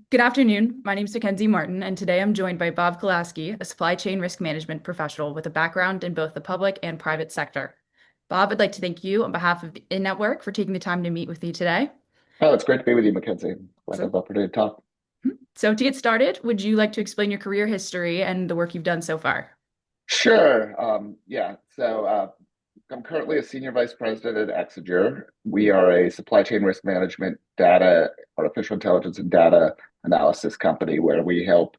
Good afternoon. My name is Mackenzie Martin, and today I'm joined by Bob Kolasky, a supply chain risk management professional with a background in both the public and private sector. Bob, I'd like to thank you on behalf of the In-Network for taking the time to meet with me today. Oh, it's great to be with you, Mackenzie. Glad to have So, the opportunity to talk. so to get started, would you like to explain your career history and the work you've done so far? Sure. I'm currently a senior vice president at Exiger. We are a supply chain risk management, data, artificial intelligence, and data analysis company where we help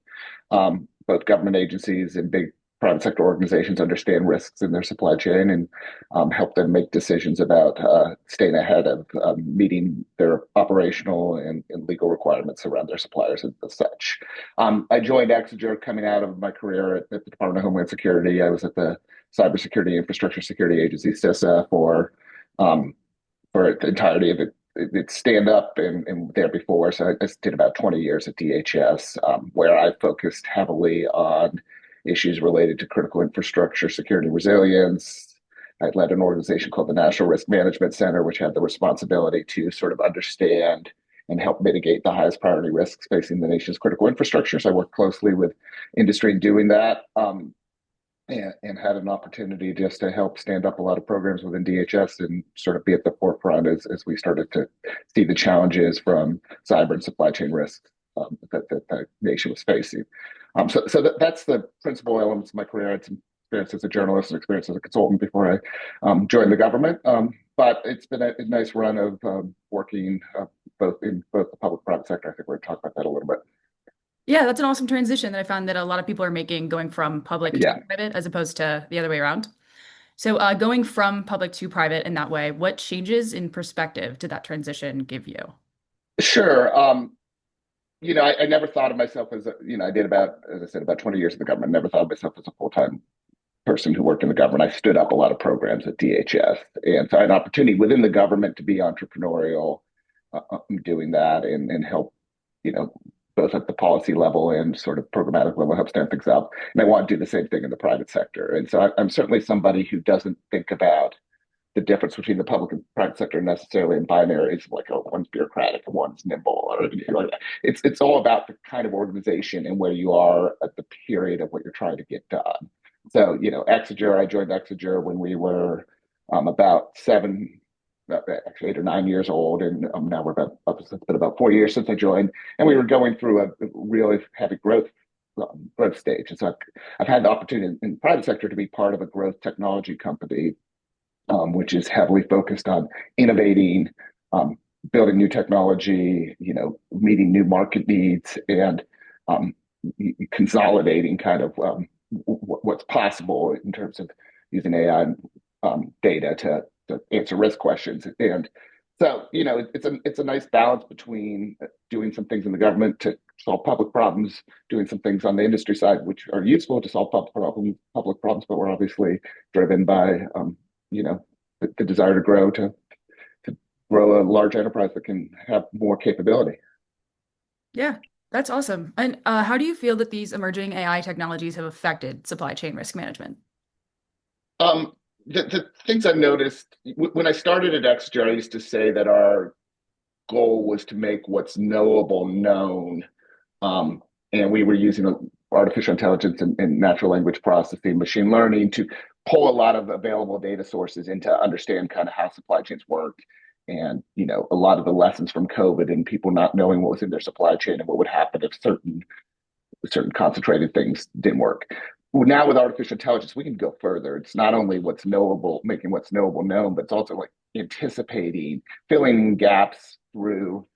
both government agencies and big private sector organizations understand risks in their supply chain and help them make decisions about staying ahead of meeting their operational and legal requirements around their suppliers and such. I joined Exiger coming out of my career at the Department of Homeland Security. I was at the Cybersecurity Infrastructure Security Agency, CISA, um, for the entirety of its stand up and there before. So I did about 20 years at DHS, where I focused heavily on issues related to critical infrastructure, security resilience. I led an organization called the National Risk Management Center, which had the responsibility to sort of understand and help mitigate the highest priority risks facing the nation's critical infrastructure. So I worked closely with industry in doing that. And had an opportunity just to help stand up a lot of programs within DHS and sort of be at the forefront as we started to see the challenges from cyber and supply chain risks that the nation was facing. That's the principal elements of my career. I had some experience as a journalist and experience as a consultant before I joined the government. But it's been a nice run of working both in both the public and private sector. I think we're going to talk about that a little bit. Yeah, that's an awesome transition that I found that a lot of people are making going from public to Yeah, private as opposed to the other way around. So, going from public to private in that way, what changes in perspective did that transition give you? sure. I never thought of myself as I did about, as I said, about 20 years in the government. I never thought of myself as a full-time person who worked in the government. I stood up a lot of programs at DHS. And so I had an opportunity within the government to be entrepreneurial, doing that and help, you know, both at the policy level and sort of programmatic level, help stand things up. And I want to do the same thing in the private sector. And so I'm certainly somebody who doesn't think about the difference between the public and private sector necessarily in binaries, like, oh, one's bureaucratic and one's nimble, or anything like that. It's all about the kind of organization and where you are at the period of what you're trying to get done. So, Exiger, I joined Exiger when we were about actually 8 or 9 years old, and now we're it's been about 4 years since I joined, and we were going through a really heavy growth stage. And so I've had the opportunity in the private sector to be part of a growth technology company, which is heavily focused on innovating, um, building new technology, meeting new market needs, and um, consolidating kind of what's possible in terms of using AI and data to answer risk questions. And so, it's a nice balance between doing some things in the government to solve public problems, doing some things on the industry side, which are useful to solve public problems, but we're obviously driven by the desire to to grow a large enterprise that can have more capability. Yeah, that's awesome. And how do you feel that these emerging AI technologies have affected supply chain risk management? Um, the things I've noticed when I started at Exiger, I used to say that our goal was to make what's knowable known. Um, and we were using artificial intelligence and natural language processing, machine learning to pull a lot of available data sources in to understand kind of how supply chains work. And, a lot of the lessons from COVID and people not knowing what was in their supply chain and what would happen if certain concentrated things didn't work. Well, now with artificial intelligence, we can go further. It's not only what's knowable, making what's knowable known, but it's also like anticipating, filling gaps through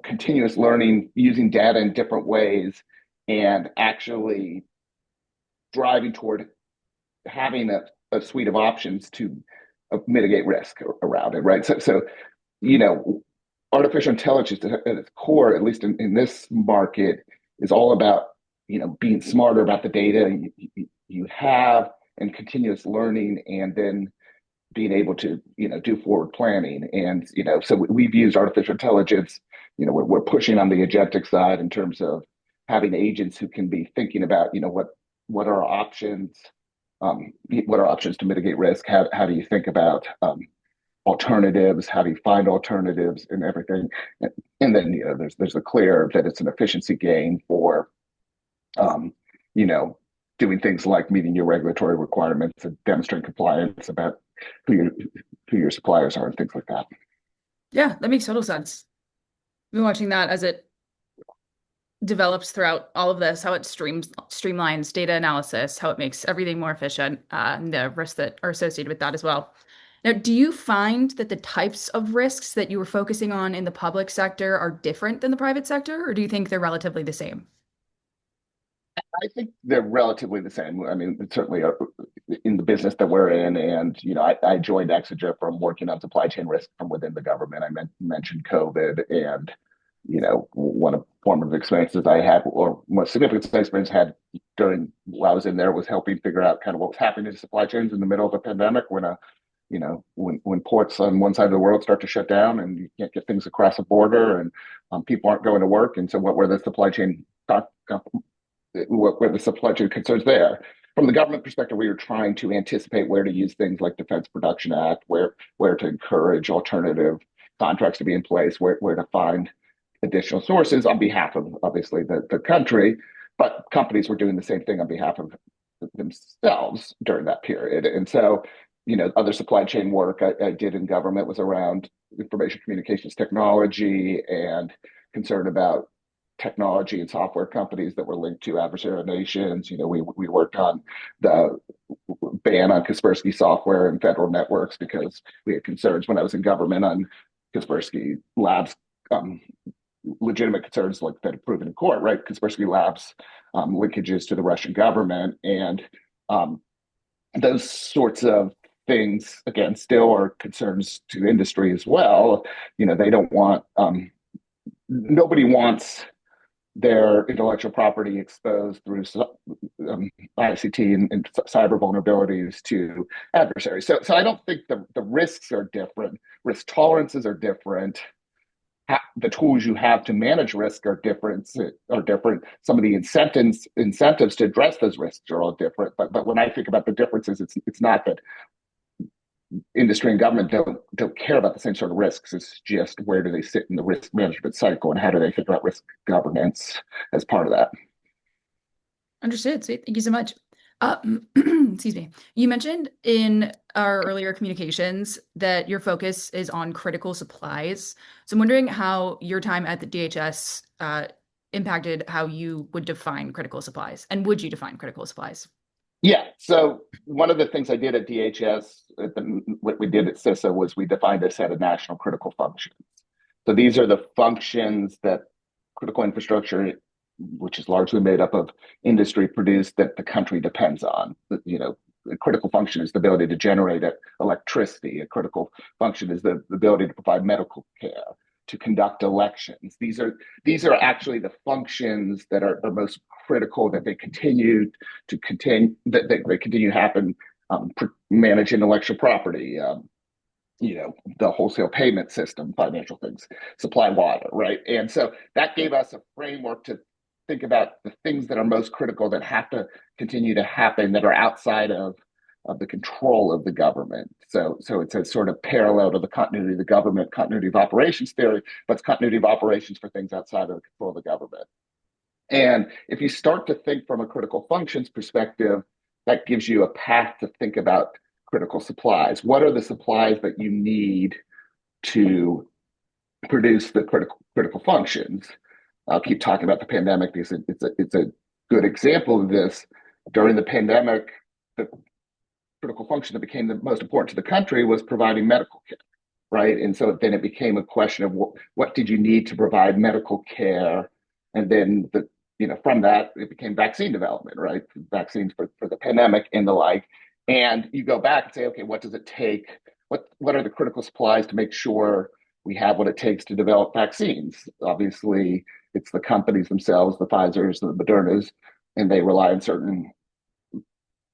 continuous learning, using data in different ways, and actually driving toward having a suite of options to mitigate risk around it, right? You know, artificial intelligence at its core, at least in this market, is all about, being smarter about the data you have and continuous learning, and then being able to, do forward planning. And, so we've used artificial intelligence, we're pushing on the agentic side in terms of having agents who can be thinking about, what are our options, what are options to mitigate risk? How do you think about alternatives, how do you find alternatives and everything. And then, there's a clear that it's an efficiency gain for, um, you know, doing things like meeting your regulatory requirements and demonstrating compliance about who your who your suppliers are and things like that. Yeah, that makes total sense. I've been watching that as it develops throughout all of this, how it streamlines data analysis, how it makes everything more efficient, and the risks that are associated with that as well. Now, do you find that the types of risks that you were focusing on in the public sector are different than the private sector, or do you think they're relatively the same? I think they're relatively the same. I mean, certainly in the business that we're in, and I joined Exiger from working on supply chain risk from within the government. Mentioned COVID, and one of formative experiences I had, or most significant experience I had during while I was in there, was helping figure out kind of what was happening to supply chains in the middle of a pandemic when when ports on one side of the world start to shut down and you can't get things across the border, and people aren't going to work, and so what were the supply chain what were the supply chain concerns there. From the government perspective, we were trying to anticipate where to use things like Defense Production Act, where to encourage alternative contracts to be in place, where to find additional sources on behalf of obviously the country, but companies were doing the same thing on behalf of themselves during that period. And so, other supply chain work I did in government was around information communications technology and concern about technology and software companies that were linked to adversarial nations. We worked on the ban on Kaspersky software and federal networks because we had concerns when I was in government on Kaspersky Labs, legitimate concerns like that have proven in court, right? Kaspersky Labs linkages to the Russian government, and those sorts of things, again, still are concerns to industry as well. They don't want, nobody wants their intellectual property exposed through ICT and cyber vulnerabilities to adversaries. So I don't think the risks are different. Risk tolerances are different. The tools you have to manage risk are different. Some of the incentives to address those risks are all different. But when I think about the differences, it's not that industry and government don't care about the same sort of risks. It's just where do they sit in the risk management cycle, and how do they think about risk governance as part of that. Understood. Sweet. Thank you so much. Uh, excuse me. You mentioned in our earlier communications that your focus is on critical supplies. So I'm wondering how your time at the DHS impacted how you would define critical supplies, and would you define critical supplies? Yeah. So one of the things I did at DHS, what we did at CISA, was we defined a set of national critical functions. So these are the functions that critical infrastructure, which is largely made up of industry produced, that the country depends on. A critical function is the ability to generate electricity. A critical function is the ability to provide medical care, to conduct elections. These are actually the functions that are most critical, that they continue they continue to happen. Manage intellectual property, the wholesale payment system, financial things, supply water, right? And so that gave us a framework to think about the things that are most critical, that have to continue to happen, that are outside of the control of the government. So it's a sort of parallel to the continuity of the government, continuity of operations theory, but it's continuity of operations for things outside of the control of the government. And if you start to think from a critical functions perspective, that gives you a path to think about critical supplies. What are the supplies that you need to produce the critical functions? I'll keep talking about the pandemic because it's a good example of this. During the pandemic, the critical function that became the most important to the country was providing medical care, right? And so then it became a question of what did you need to provide medical care, and then from that it became vaccine development, right? Vaccines for the pandemic and the like. And you go back and say, okay, what does it take? What are the critical supplies to make sure we have what it takes to develop vaccines? Obviously, it's the companies themselves, the Pfizer's, the Moderna's, and they rely on certain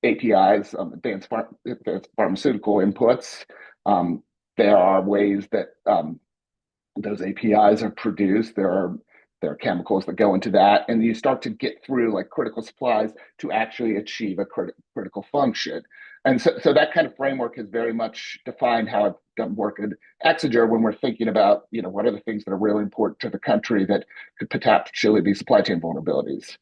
APIs, advanced pharmaceutical inputs. There are ways that those APIs are produced. There are chemicals that go into that, and you start to get through like critical supplies to actually achieve a critical function. And so that kind of framework has very much defined how I've done work at Exiger when we're thinking about, what are the things that are really important to the country that could potentially be supply chain vulnerabilities.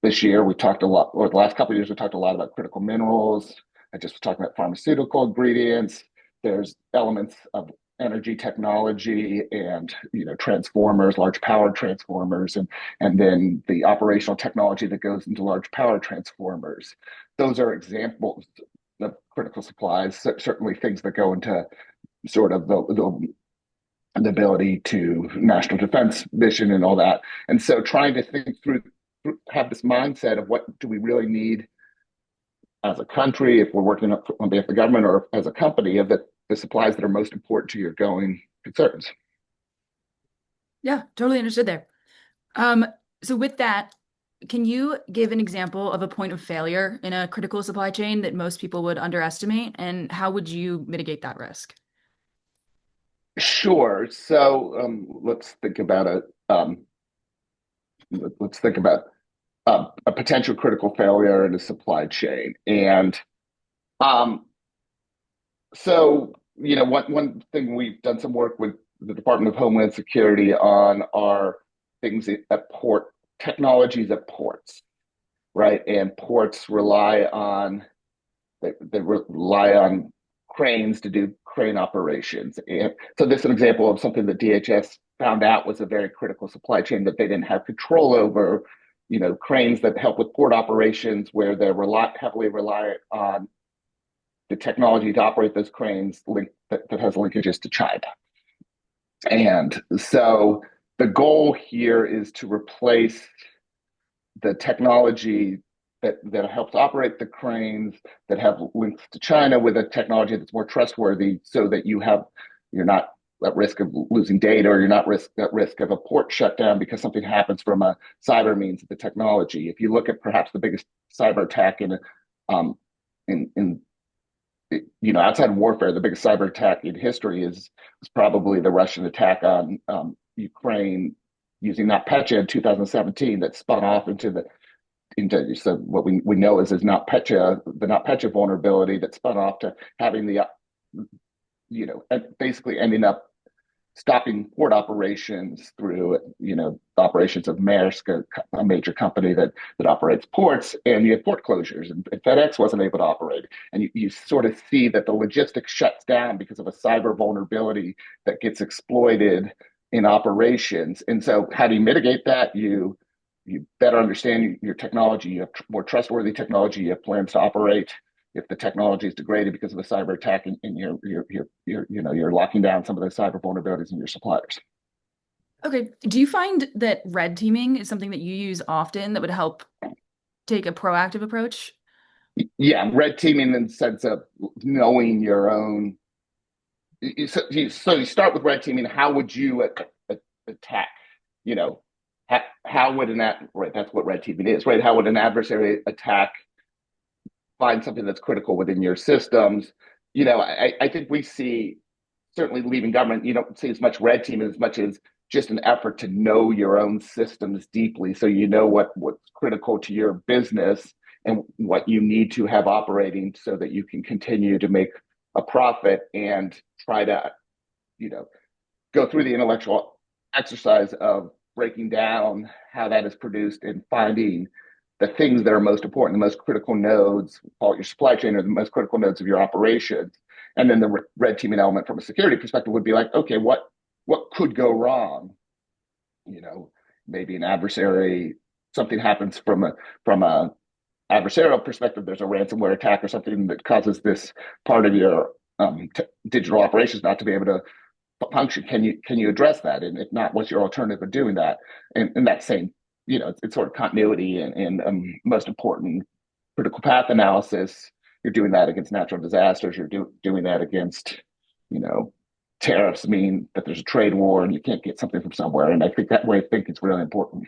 This year, we talked a lot, or the last couple of years, we talked a lot about critical minerals. I just was talking about pharmaceutical ingredients. There's elements of energy technology and transformers, large power transformers, and then the operational technology that goes into large power transformers. Those are examples of critical supplies, certainly things that go into sort of the ability to national defense mission and all that. And so trying to think through, have this mindset of what do we really need as a country, if we're working on behalf of the government or as a company, of the supplies that are most important to your going concerns. Yeah, totally understood there. So with that, can you give an example of a point of failure in a critical supply chain that most people would underestimate, and how would you mitigate that risk? Sure. So let's think about it. Let's think about a potential critical failure in a supply chain. And um, so, one thing we've done some work with the Department of Homeland Security on are things at port, technologies at ports, right? And ports they rely on cranes to do crane operations. And so this is an example of something that DHS found out was a very critical supply chain that they didn't have control over. Cranes that help with port operations where they're heavily reliant on the technology to operate those cranes that has linkages to China. And so the goal here is to replace the technology that helps operate the cranes that have links to China with a technology that's more trustworthy so that you're not at risk of losing data, or you're not at risk of a port shutdown because something happens from a cyber means of the technology. If you look at perhaps the biggest cyber attack in outside of warfare, the biggest cyber attack in history was probably the Russian attack on Ukraine using NotPetya in 2017 that spun off into so what we know is NotPetya, the NotPetya vulnerability that spun off to having basically ending up stopping port operations through operations of Maersk, a major company that operates ports, and you have port closures, and FedEx wasn't able to operate, and you sort of see that the logistics shuts down because of a cyber vulnerability that gets exploited in operations. And so how do you mitigate that? You better understand your technology, you have more trustworthy technology, you have plans to operate if the technology is degraded because of a cyber attack, and you're locking down some of those cyber vulnerabilities in your suppliers. Okay. Do you find that red teaming is something that you use often that would help take a proactive approach? Yeah, red teaming in the sense of knowing your own. So you start with red teaming. How would you attack? You know, how would right? That's what red teaming is, right? How would an adversary attack? Find something that's critical within your systems. I think we see, certainly leaving government, you don't see as much red team as much as just an effort to know your own systems deeply, so you know what's critical to your business and what you need to have operating so that you can continue to make a profit, and try to go through the intellectual exercise of breaking down how that is produced and finding the things that are most important, the most critical nodes, call it your supply chain, or the most critical nodes of your operations. And then the red teaming element from a security perspective would be like, okay, what could go wrong? Maybe an adversary, something happens from a adversarial perspective. There's a ransomware attack or something that causes this part of your digital operations not to be able to function. Can you address that? And if not, what's your alternative of doing that? And that same, it's sort of continuity and most important critical path analysis. You're doing that against natural disasters. You're doing that against, tariffs mean that there's a trade war and you can't get something from somewhere. And I think that way of thinking is really important.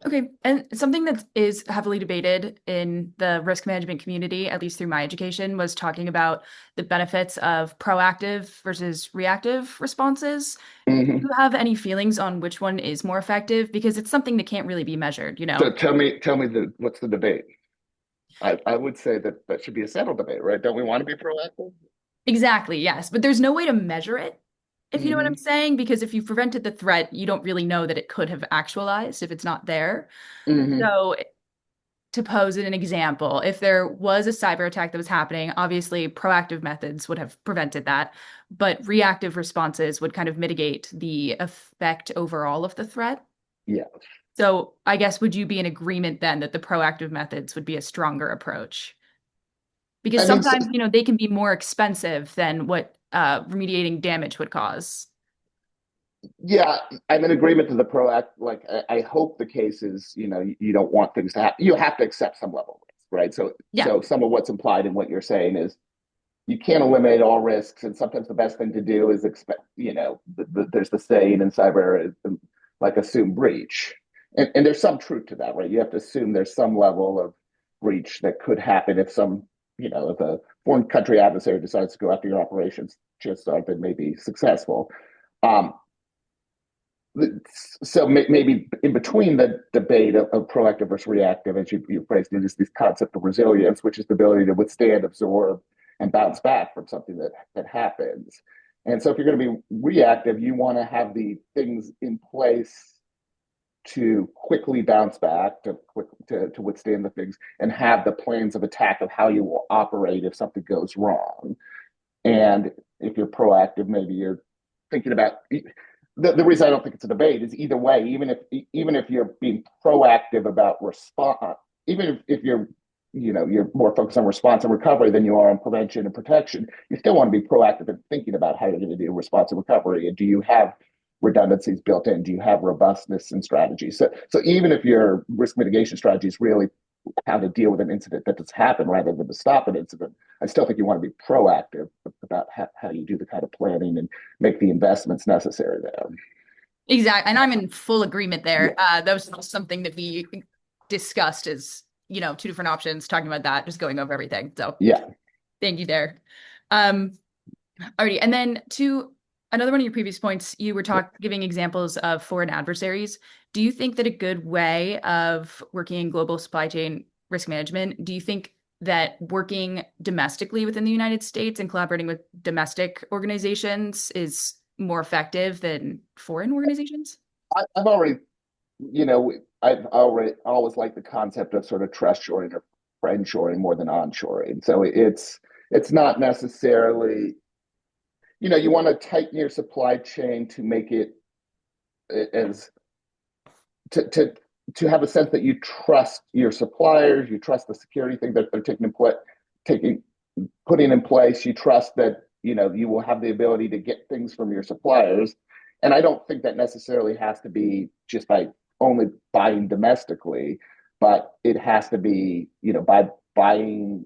Okay. And something that is heavily debated in the risk management community, at least through my education, was talking about the benefits of proactive versus reactive responses. Do Mm-hmm. you have any feelings on which one is more effective? Because it's something that can't really be measured, So tell me what's the debate? I would say that that should be a settled debate, right? Don't we want to be proactive? Exactly, yes. But there's no way to measure it, if you know what I'm Hmm. saying, because if you prevented the threat, you don't really know that it could have actualized if it's not there. Hmm. So, to pose an example, if there was a cyber attack that was happening, obviously proactive methods would have prevented that, but reactive responses would kind of mitigate the effect overall of the threat. Yeah. So, I guess would you be in agreement then that the proactive methods would be a stronger approach? Because I mean, sometimes, they can be more expensive than what remediating damage would cause. yeah, I'm in agreement to the proact. Like, I hope the case is, you don't want things to happen. You have to accept some level of risk, right? So, Yeah. so some of what's implied in what you're saying is you can't eliminate all risks, and sometimes the best thing to do is expect. There's the saying in cyber, like assume breach, and there's some truth to that, right? You have to assume there's some level of breach that could happen if a foreign country adversary decides to go after your operations, chances are they may be successful. Um, so maybe in between the debate of proactive versus reactive, as you phrased it, is this concept of resilience, which is the ability to withstand, absorb, and bounce back from something that happens. And so if you're going to be reactive, you want to have the things in place to quickly bounce back, to withstand the things, and have the plans of attack of how you will operate if something goes wrong. And if you're proactive, maybe you're thinking about the reason I don't think it's a debate is either way, even if you're being proactive about response, even if you're more focused on response and recovery than you are on prevention and protection, you still want to be proactive in thinking about how you're going to do response and recovery. And do you have redundancies built in? Do you have robustness and strategy? So even if your risk mitigation strategy is really how to deal with an incident that has happened rather than to stop an incident, I still think you want to be proactive about how you do the kind of planning and make the investments necessary there. Exactly. And I'm in full agreement Yeah. there. That was something that we discussed as, two different options, talking about that, just going over everything. So Yeah. thank you there. Um, Alrighty. And then to another one of your previous points, you were giving examples of foreign adversaries. Do you think that a good way of working in global supply chain risk management, do you think that working domestically within the United States and collaborating with domestic organizations is more effective than foreign organizations? I've already, I've already always liked the concept of sort of trust shoring or friend shoring more than onshoring. So it's not necessarily, you want to tighten your supply chain to make it as to have a sense that you trust your suppliers, you trust the security thing that they're taking putting in place, you trust that you will have the ability to get things from your suppliers. And I don't think that necessarily has to be just by only buying domestically, but it has to be by buying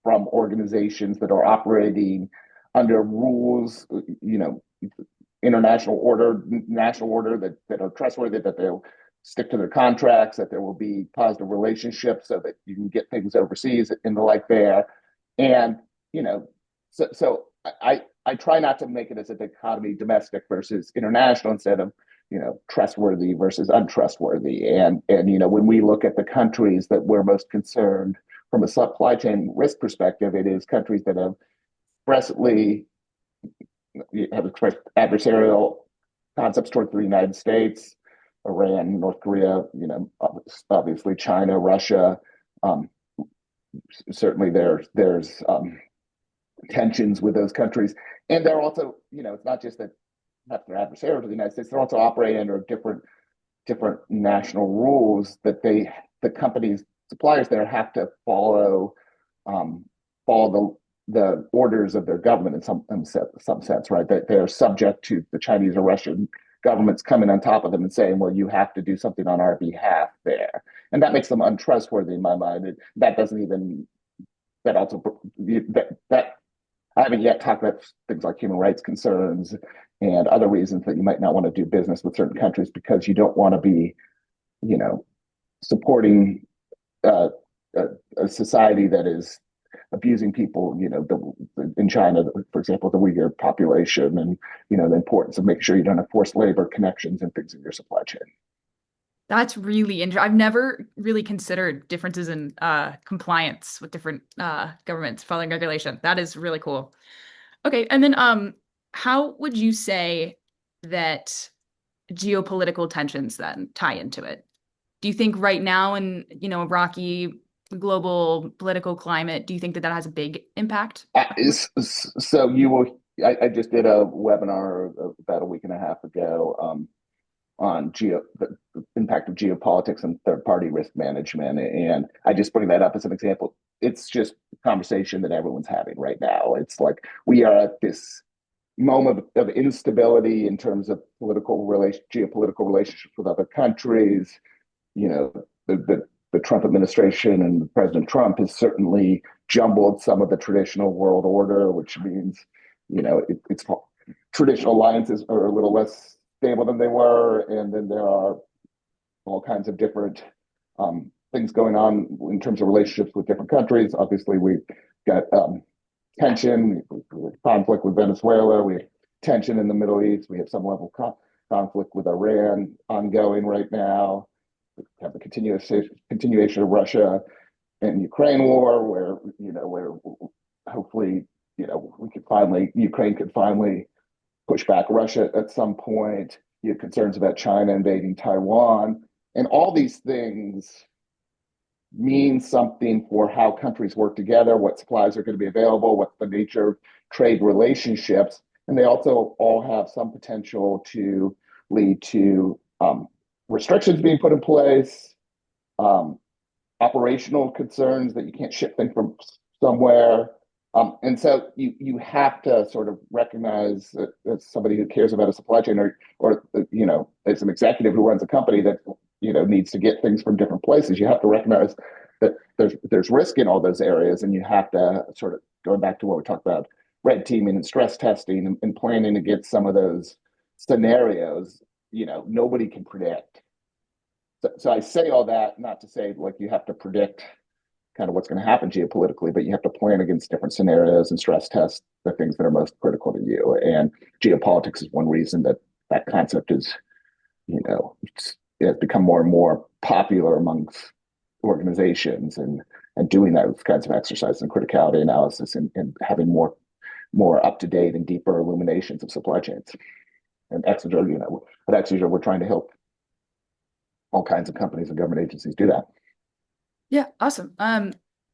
from organizations that are operating under rules, international order, national order that are trustworthy, that they'll stick to their contracts, that there will be positive relationships so that you can get things overseas and the like there. And, so I try not to make it as a dichotomy, domestic versus international, instead of, trustworthy versus untrustworthy. And when we look at the countries that we're most concerned from a supply chain risk perspective, it is countries that expressly have expressed adversarial concepts towards the United States, Iran, North Korea, obviously China, Russia. Um, Certainly there's tensions with those countries, and they're also, it's not just that they're adversarial to the United States; they're also operating under different national rules that the companies suppliers there have to um, follow the orders of their government in some sense, right? That they're subject to the Chinese or Russian governments coming on top of them and saying, well, you have to do something on our behalf there. And that makes them untrustworthy in my mind. That doesn't even, that also, that I haven't yet talked about things like human rights concerns and other reasons that you might not want to do business with certain countries because you don't want to be, you know, supporting uh, a society that is abusing people, in China, for example, the Uyghur population, and the importance of making sure you don't have forced labor connections and things in your supply chain. That's really interesting. I've never really considered differences in compliance with different governments following regulation. That is really cool. Okay, and then how would you say that geopolitical tensions then tie into it? Do you think right now in, a rocky global political climate, do you think that that has a big impact? So you will. I just did a webinar about a week and a half ago on the impact of geopolitics and third party risk management, and I just bring that up as an example. It's just a conversation that everyone's having right now. It's like we are at this moment of instability in terms of geopolitical relationships with other countries. You know, the Trump administration and President Trump has certainly jumbled some of the traditional world order, which means, it's traditional alliances are a little less stable than they were, and then there are all kinds of different things going on in terms of relationships with different countries. Obviously, we've got tension, conflict with Venezuela. We have tension in the Middle East. We have some level of conflict with Iran ongoing right now. We have the continuation of Russia and Ukraine war, where hopefully, Ukraine could finally push back Russia at some point. You have concerns about China invading Taiwan, and all these things mean something for how countries work together, what supplies are going to be available, what's the nature of trade relationships. And they also all have some potential to lead to restrictions being put in place, um, operational concerns that you can't ship things from somewhere. And so you have to sort of recognize that as somebody who cares about a supply chain, or as an executive who runs a company that needs to get things from different places, you have to recognize that there's risk in all those areas, and you have to sort of, going back to what we talked about, red teaming and stress testing and planning against some of those scenarios. Nobody can predict. So I say all that not to say like you have to predict kind of what's going to happen geopolitically, but you have to plan against different scenarios and stress test the things that are most critical to you. And geopolitics is one reason that concept is, it has become more and more popular amongst organizations, and doing those kinds of exercises and criticality analysis, and having more up to date and deeper illuminations of supply chains. And Exiger, at Exiger, we're trying to help all kinds of companies and government agencies do that. Yeah, awesome.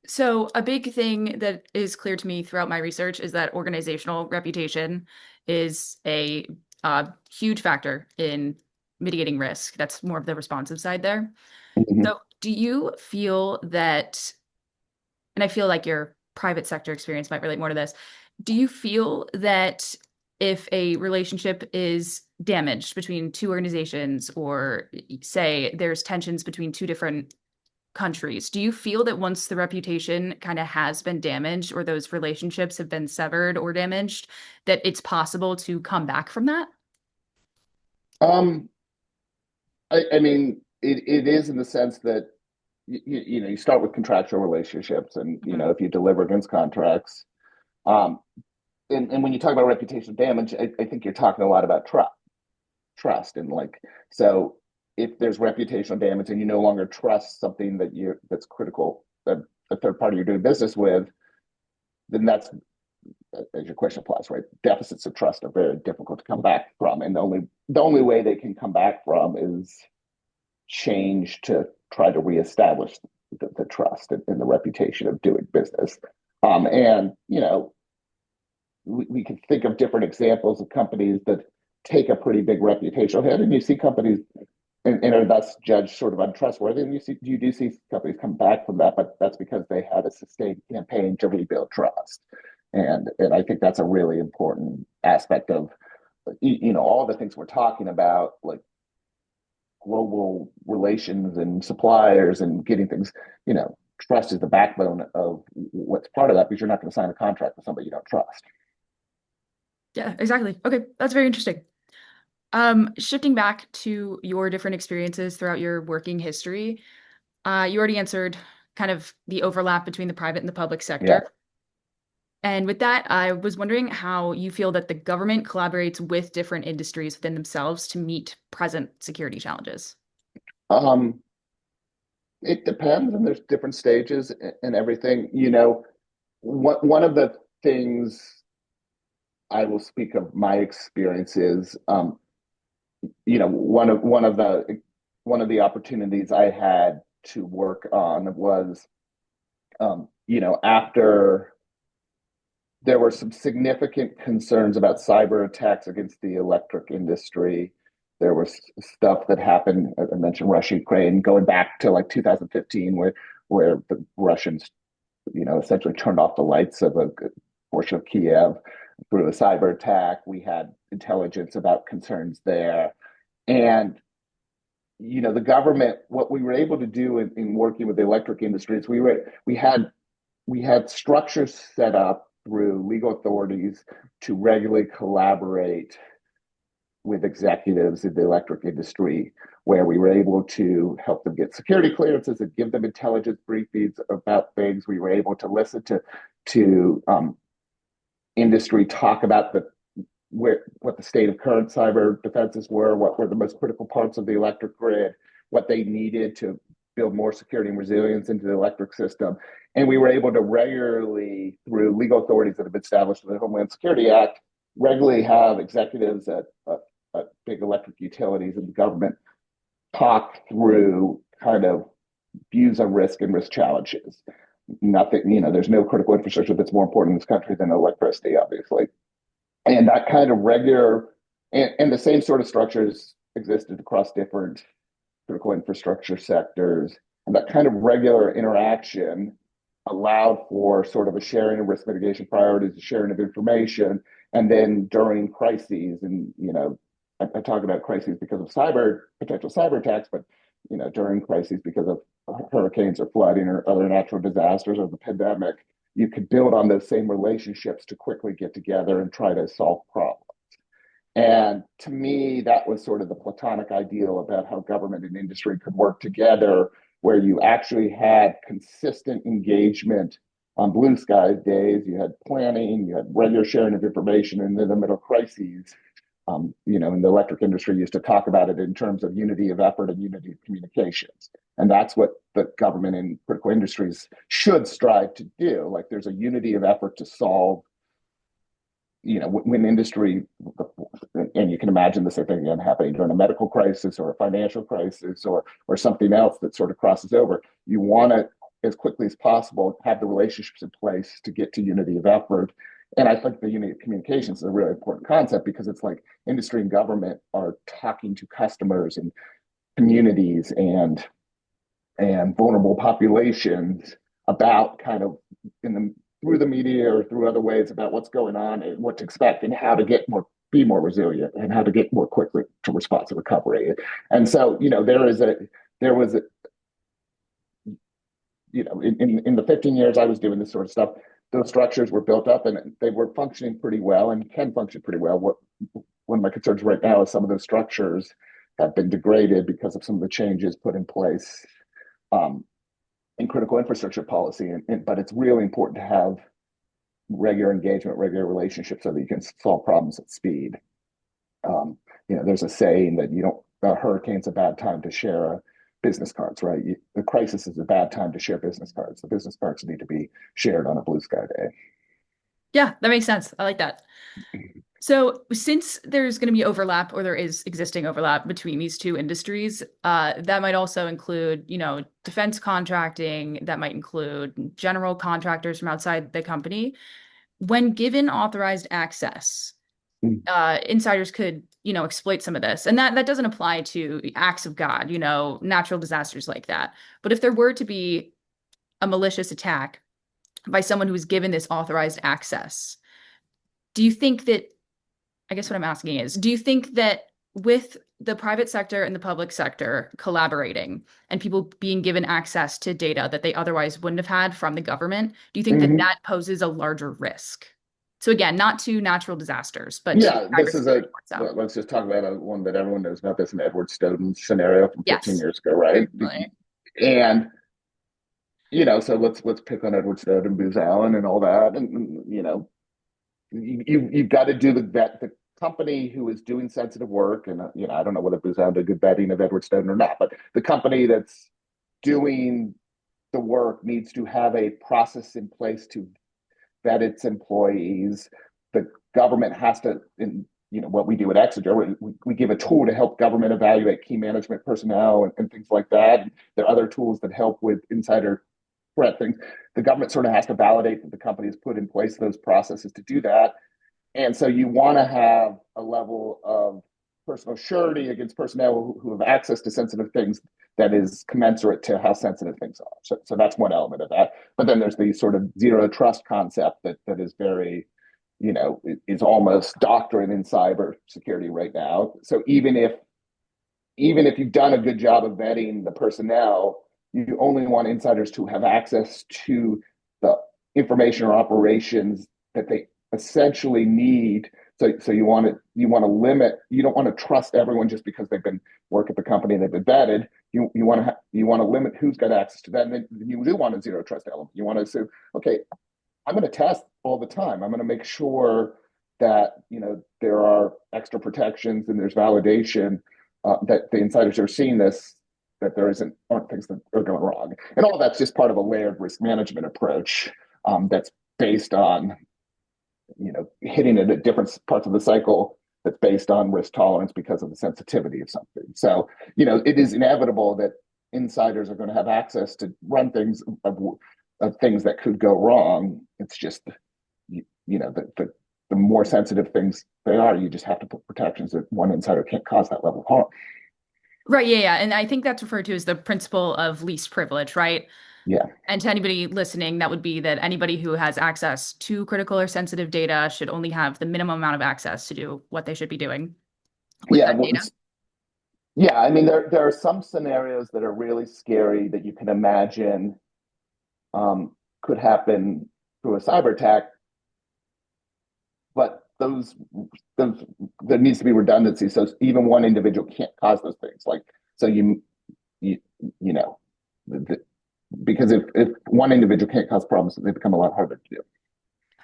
So a big thing that is clear to me throughout my research is that organizational reputation is a huge factor in mitigating risk. That's more of the responsive side there. Mm-hmm. So do you feel that, and I feel like your private sector experience might relate more to this, do you feel that if a relationship is damaged between two organizations, or say there's tensions between two different countries, do you feel that once the reputation kind of has been damaged, or those relationships have been severed or damaged, that it's possible to come back from that? Um, I mean, it is in the sense that you start with contractual relationships, and Mhm. if you deliver against contracts, um, and when you talk about reputational damage, I think you're talking a lot about trust, and like, so if there's reputational damage and you no longer trust something that's critical, that a third party you're doing business with, then that's, as your question applies, right? Deficits of trust are very difficult to come back from, and the only way they can come back from is change to try to reestablish the trust and the reputation of doing business. And we can think of different examples of companies that take a pretty big reputational hit, and you see companies and are thus judged sort of untrustworthy. And you do see companies come back from that, but that's because they had a sustained campaign to rebuild trust. And I think that's a really important aspect of all the things we're talking about, like global relations and suppliers and getting things. Trust is the backbone of what's part of that, because you're not going to sign a contract with somebody you don't trust. Yeah, exactly. Okay, that's very interesting. Shifting back to your different experiences throughout your working history, you already answered kind of the overlap between the private and the public Yeah. sector. And with that, I was wondering how you feel that the government collaborates with different industries within themselves to meet present security challenges. Um, it depends, and there's different stages and everything. One of the things I will speak of my experiences. One of the opportunities I had to work on was, after there were some significant concerns about cyber attacks against the electric industry. There was stuff that happened, as I mentioned, Russia, Ukraine, going back to like 2015, where the Russians, essentially turned off the lights of a good portion of Kiev through a cyber attack. We had intelligence about concerns there. And the government, what we were able to do in working with the electric industry is we had structures set up through legal authorities to regularly collaborate with executives in the electric industry, where we were able to help them get security clearances and give them intelligence briefings about things. We were able to listen to industry talk about what the state of current cyber defenses were, what were the most critical parts of the electric grid, what they needed to build more security and resilience into the electric system. And we were able to regularly, through legal authorities that have been established in the Homeland Security Act, regularly have executives at big electric utilities and the government talk through kind of views on risk and risk challenges. Nothing, there's no critical infrastructure that's more important in this country than electricity, obviously. And that kind of regular, and the same sort of structures existed across different critical infrastructure sectors. And that kind of regular interaction allowed for sort of a sharing of risk mitigation priorities, a sharing of information. And then during crises, and, I talk about crises because of potential cyber attacks, but, during crises because of hurricanes or flooding or other natural disasters or the pandemic, you could build on those same relationships to quickly get together and try to solve problems. And to me, that was sort of the platonic ideal about how government and industry could work together, where you actually had consistent engagement on blue sky days. You had planning, you had regular sharing of information, and in the middle of crises, in the electric industry used to talk about it in terms of unity of effort and unity of communications. And that's what the government and critical industries should strive to do. Like, there's a unity of effort to solve, when industry, and you can imagine the same thing again happening during a medical crisis or a financial crisis or something else that sort of crosses over. You want to, as quickly as possible, have the relationships in place to get to unity of effort. And I think the unity of communications is a really important concept, because it's like industry and government are talking to customers and communities and vulnerable populations about kind of through the media or through other ways about what's going on and what to expect and how to be more resilient and how to get more quickly to response and recovery. And so, there was a, in the 15 years I was doing this sort of stuff, those structures were built up and they were functioning pretty well and can function pretty well. One of my concerns right now is some of those structures have been degraded because of some of the changes put in place in critical infrastructure policy. But it's really important to have regular engagement, regular relationships, so that you can solve problems at speed. There's a saying that a hurricane's a bad time to share business cards, right? The crisis is a bad time to share business cards. The business cards need to be shared on a blue sky day. Yeah, that makes sense. I like that. So since there's going to be overlap, or there is existing overlap between these two industries, that might also include, defense contracting, that might include general contractors from outside the company. When given authorized access, insiders could, exploit some of this. And that doesn't apply to acts of God, natural disasters like that. But if there were to be a malicious attack by someone who was given this authorized access, do you think that, I guess what I'm asking is, do you think that with the private sector and the public sector collaborating and people being given access to data that they otherwise wouldn't have had from the government, do you think that that poses a larger risk? So again, not to natural disasters, but to Yeah, let's just talk about one that everyone knows about, this, an Edward Snowden scenario from 15 Yes. years ago, right? Right. And, so let's pick on Edward Snowden, Booz Allen and all that. And, you've got to do the company who is doing sensitive work, and I don't know whether it was out a good vetting of Edward Snowden or not, but the company that's doing the work needs to have a process in place to vet its employees. The government has to, in what we do at Exiger, we give a tool to help government evaluate key management personnel and things like that. There are other tools that help with insider threat things. The government sort of has to validate that the company has put in place those processes to do that. And so you want to have a level of personal surety against personnel who have access to sensitive things that is commensurate to how sensitive things are. So that's one element of that. But then there's the sort of zero trust concept that is very, is almost doctrine in cybersecurity right now. So even if you've done a good job of vetting the personnel, you only want insiders to have access to the information or operations that they essentially need. So you want to limit. You don't want to trust everyone just because they've been work at the company and they've been vetted. You want to limit who's got access to that. And then you do want a zero trust element. You want to say, okay, I'm going to test all the time. I'm going to make sure that there are extra protections and there's validation that the insiders are seeing this, that there aren't things that are going wrong. And all that's just part of a layered risk management approach that's based on hitting it at different parts of the cycle, that's based on risk tolerance because of the sensitivity of something. So it is inevitable that insiders are going to have access to run things of things that could go wrong. It's just the more sensitive things they are, you just have to put protections that one insider can't cause that level of harm. Right, yeah, yeah. And I think that's referred to as the principle of least privilege, right? Yeah. And to anybody listening, that would be that anybody who has access to critical or sensitive data should only have the minimum amount of access to do what they should be doing with Yeah. that data. Yeah. I mean, there are some scenarios that are really scary that you can imagine could happen through a cyber attack, but those there needs to be redundancy. So even one individual can't cause those things. Like, so you know, because if one individual can't cause problems, they become a lot harder to do.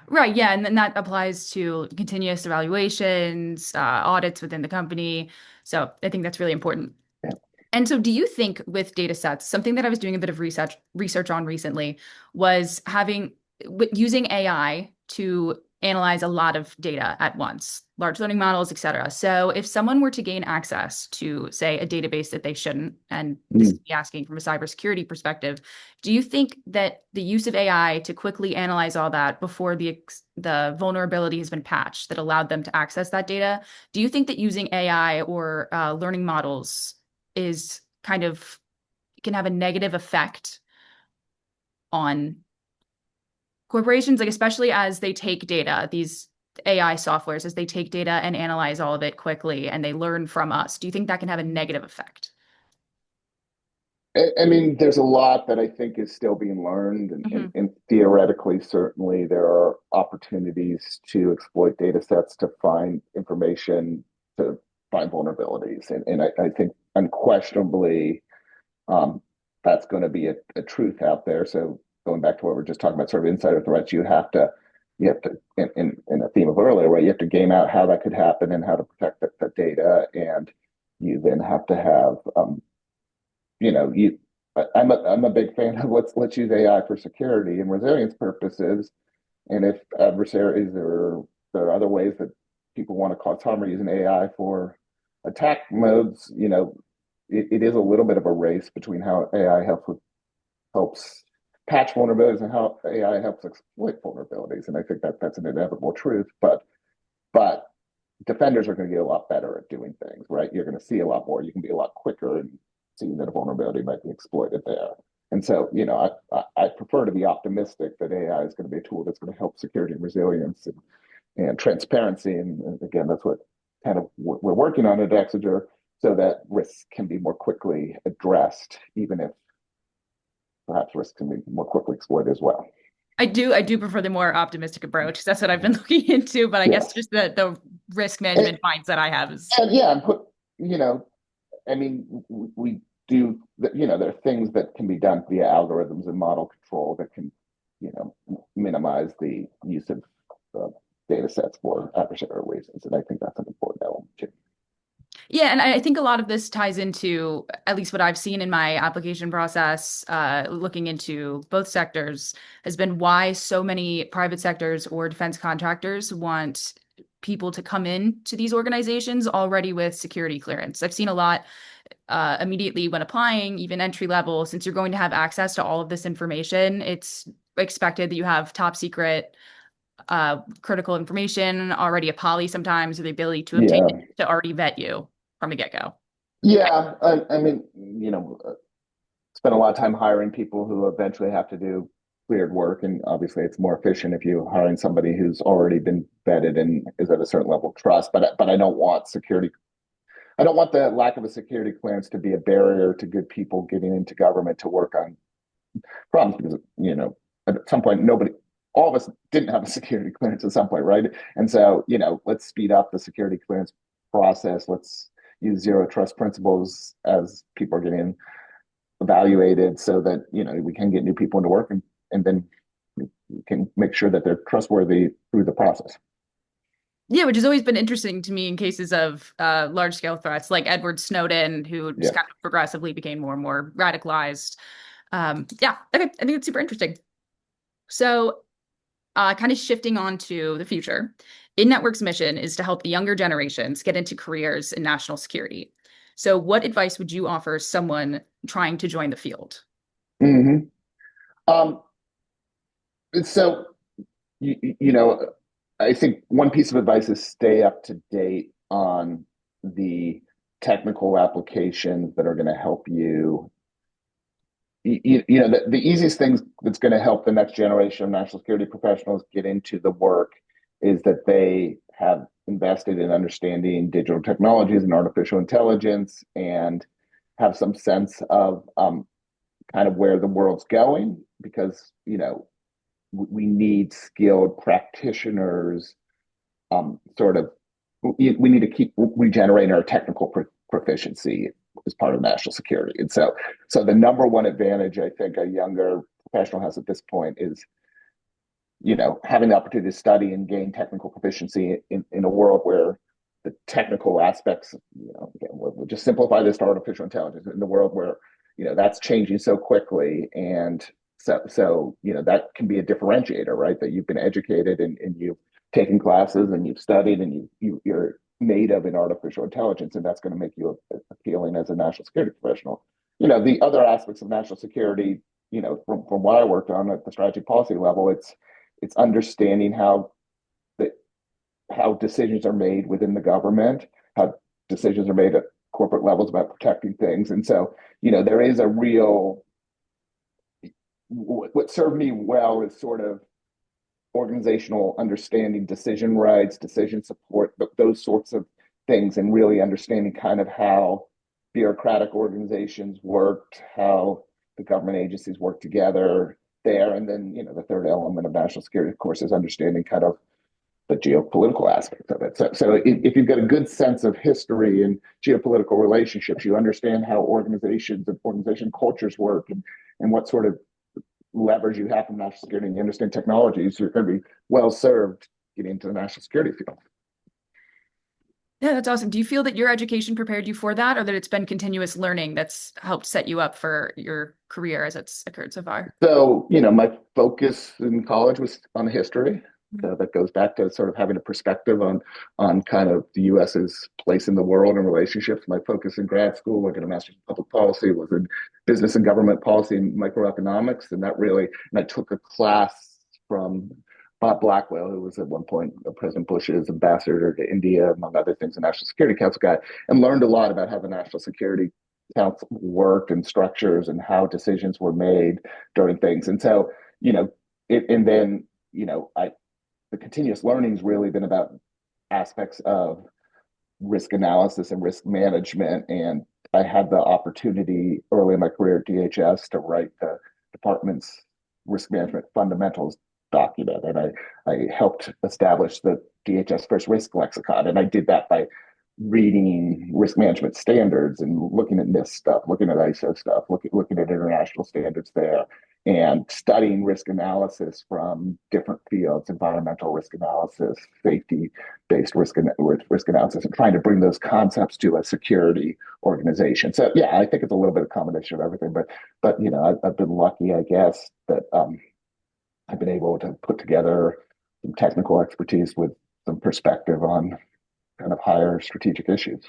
Right, yeah, and then that applies to continuous evaluations, audits within the company. So I think that's really important. Yeah. And so do you think with data sets, something that I was doing a bit of research on recently was using AI to analyze a lot of data at once, large learning models, et cetera. So if someone were to gain access to, say, a database that they shouldn't, and this is me asking from a cybersecurity perspective, do you think that the use of AI to quickly analyze all that before the vulnerability has been patched that allowed them to access that data, do you think that using AI or learning models is can have a negative effect on corporations, like especially as they take data, these AI softwares, as they take data and analyze all of it quickly and they learn from us? Do you think that can have a negative effect? I mean, there's a lot that I think is still being learned, and theoretically, certainly there are opportunities to exploit data sets to find information, to find vulnerabilities. And I think unquestionably, that's going to be a truth out there. So going back to what we are just talking about, sort of insider threats, you have to, in a theme of earlier, right, you have to game out how that could happen and how to protect the data. And you then have to have, I'm a big fan of let's use AI for security and resilience purposes. And if adversaries or there are other ways that people want to cause harm or using AI for attack modes, it is a little bit of a race between how AI helps patch vulnerabilities and how AI helps exploit vulnerabilities. And I think that's an inevitable truth. But defenders are going to get a lot better at doing things, right? You're going to see a lot more. You can be a lot quicker in seeing that a vulnerability might be exploited there. And so, I prefer to be optimistic that AI is going to be a tool that's going to help security and resilience and transparency. And again, that's what kind of we're working on at Exiger, so that risks can be more quickly addressed, even if perhaps risks can be more quickly exploited as well. I do prefer the more optimistic approach, 'cause that's what I've been looking into. But I Yeah. guess just the risk And, management mindset I have is and yeah, and I mean, we do, there are things that can be done via algorithms and model control that can, minimize the use of data sets for adversarial reasons. And I think that's an important element too. Yeah, and I think a lot of this ties into at least what I've seen in my application process, looking into both sectors, has been why so many private sectors or defense contractors want people to come in to these organizations already with security clearance. I've seen a lot immediately when applying, even entry level, since you're going to have access to all of this information, it's expected that you have top secret critical information, already a poly sometimes, or the ability to obtain Yeah. it to already vet you from the get-go. Yeah. I mean, spend a lot of time hiring people who eventually have to do cleared work. And obviously it's more efficient if you hiring somebody who's already been vetted and is at a certain level of trust. But I don't want security. I don't want the lack of a security clearance to be a barrier to good people getting into government to work on problems because, at some point, all of us didn't have a security clearance at some point, right? And so, let's speed up the security clearance process. Let's use zero trust principles as people are getting evaluated so that, we can get new people into work and then we can make sure that they're trustworthy through the process. Yeah, which has always been interesting to me in cases of large scale threats like Edward Snowden, who just Yeah. kind of progressively became more and more radicalized. Yeah, okay, I think it's super interesting. So, kind of shifting on to the future, In-Network's mission is to help the younger generations get into careers in national security. So, what advice would you offer someone trying to join the field? Mm-hmm. Um, so, you know, I think one piece of advice is stay up to date on the technical applications that are going to help you. The easiest thing that's going to help the next generation of national security professionals get into the work is that they have invested in understanding digital technologies and artificial intelligence and have some sense of kind of where the world's going because we need skilled practitioners sort of we need to keep regenerating our technical proficiency as part of national security. And so the number one advantage I think a younger professional has at this point is having the opportunity to study and gain technical proficiency in a world where the technical aspects, again, we'll just simplify this to artificial intelligence in the world where that's changing so quickly. And so that can be a differentiator, right? That you've been educated and you've taken classes and you've studied and you're native in artificial intelligence, and that's going to make you appealing as a national security professional. The other aspects of national security, from what I worked on at the strategy policy level, it's understanding how decisions are made within the government, how decisions are made at corporate levels about protecting things. And so, there is a real, what served me well is sort of organizational understanding, decision rights, decision support, those sorts of things, and really understanding kind of how bureaucratic organizations worked, how the government agencies work together there. And then, the third element of national security, of course, is understanding kind of the geopolitical aspect of it. So if you've got a good sense of history and geopolitical relationships, you understand how organizations and organization cultures work and what sort of leverage you have from national security and you understand technologies, you're going to be well served getting into the national security field. Yeah, that's awesome. Do you feel that your education prepared you for that, or that it's been continuous learning that's helped set you up for your career as it's occurred so far? So, my focus in college was on history. That goes back to sort of having a perspective on kind of the U.S.'s place in the world and relationships. My focus in grad school, I got a master's in public policy, was in business and government policy and microeconomics, and I took a class from Bob Blackwell, who was at one point President Bush's ambassador to India, among other things, a National Security Council guy, and learned a lot about how the National Security Council worked and structures and how decisions were made during things. And so, and then, the continuous learning has really been about aspects of risk analysis and risk management. And I had the opportunity early in my career at DHS to write the department's risk management fundamentals document. And I helped establish the DHS first risk lexicon. And I did that by reading risk management standards and looking at NIST stuff, looking at ISO stuff, looking at international standards there. and studying risk analysis from different fields, environmental risk analysis, safety-based risk analysis, and trying to bring those concepts to a security organization. So yeah, I think it's a little bit of a combination of everything, but I've been lucky, I guess, that I've been able to put together some technical expertise with some perspective on kind of higher strategic issues.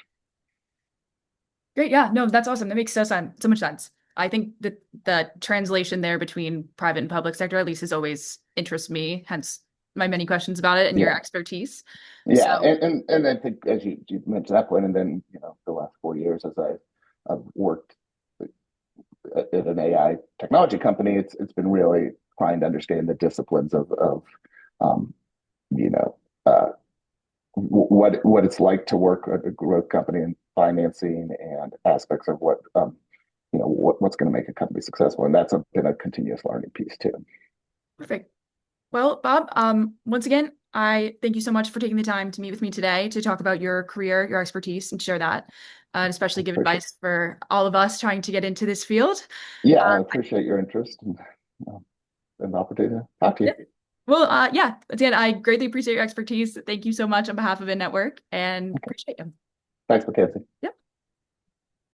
Great. Yeah, no, that's awesome. That makes so much sense. I think that the translation there between private and public sector, at least, has always interests me, hence my many questions about it and your Yeah, expertise. yeah, and I think as you mentioned that point, and then the last 4 years as I've worked at an AI technology company, it's been really trying to understand the disciplines of um, you know uh, what it's like to work at a growth company and financing and aspects of what's going to make a company successful, and that's been a continuous learning piece too. Perfect. Well, Bob, once again, I thank you so much for taking the time to meet with me today to talk about your career, your expertise, and share that, and especially give Appreciate, advice for all of us trying to get into this field. yeah, Uh, I appreciate your interest and the opportunity to talk to yeah. you. Well, yeah, again, I greatly appreciate your expertise. Thank you so much on behalf of InNetwork and Okay, appreciate you. thanks, Mackenzie. Yep.